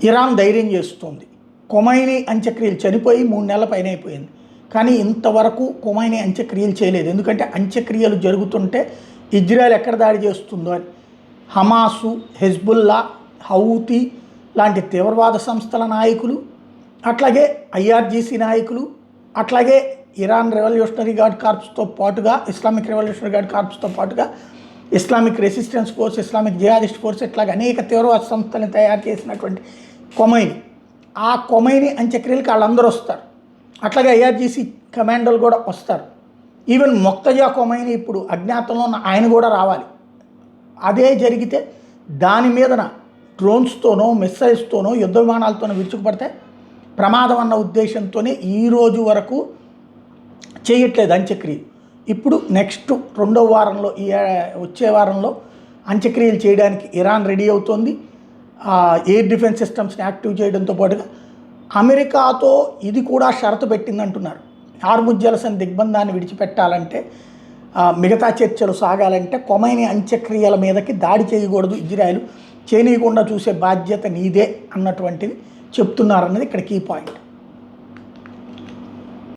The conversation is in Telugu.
ఇరాన్ ధైర్యం చేస్తుంది. ఖొమైనీ అంత్యక్రియలు చనిపోయి 3 నెలల పైన అయిపోయింది, కానీ ఇంతవరకు ఖొమైనీ అంత్యక్రియలు చేయలేదు. ఎందుకంటే అంత్యక్రియలు జరుగుతుంటే ఇజ్రాయెల్ ఎక్కడ దాడి చేస్తుందో అని. హమాసు, హెజ్బుల్లా, హౌతీ లాంటి తీవ్రవాద సంస్థల నాయకులు, అట్లాగే ఐఆర్జీసీ నాయకులు, అట్లాగే ఇరాన్ రెవల్యూషనరీ గార్డ్ కార్ప్స్తో పాటుగా, ఇస్లామిక్ రెవల్యూషనరీ గార్డ్ కార్ప్స్తో పాటుగా Islamic resistance force, Islamic jihadist force, ఇట్లాగే అనేక తీవ్రవాద సంస్థలను తయారు చేసినటువంటి ఖొమైనీ, ఆ ఖొమైనీ అంత్యక్రియలకు వాళ్ళందరూ వస్తారు. అట్లాగే ఐఆర్జీసీ కమాండోలు కూడా వస్తారు. ఈవెన్ మొక్తజా ఖొమైనీ ఇప్పుడు అజ్ఞాతంలో ఉన్న ఆయన కూడా రావాలి. అదే జరిగితే దాని మీదన డ్రోన్స్తోనో, మిస్సైల్స్తోనో, యుద్ధ విమానాలతోనో విరుచుకుపడితే ప్రమాదం అన్న ఉద్దేశంతోనే ఈరోజు వరకు చేయట్లేదు అంత్యక్రియ. ఇప్పుడు నెక్స్ట్ 2వ వారంలో, వచ్చే వారంలో అంత్యక్రియలు చేయడానికి ఇరాన్ రెడీ అవుతోంది. ఎయిర్ డిఫెన్స్ సిస్టమ్స్ని యాక్టివ్ చేయడంతో పాటుగా అమెరికాతో ఇది కూడా షరతు పెట్టిందంటున్నారు. హార్ముజ్ జలసంధి దిగ్బంధాన్ని విడిచిపెట్టాలంటే, మిగతా చర్చలు సాగాలంటే ఖొమైనీ అంత్యక్రియల మీదకి దాడి చేయకూడదు, ఇజ్రాయెల్ చేయనీయకుండా చూసే బాధ్యత నీదే అన్నటువంటిది చెప్తున్నారన్నది ఇక్కడ కీ పాయింట్.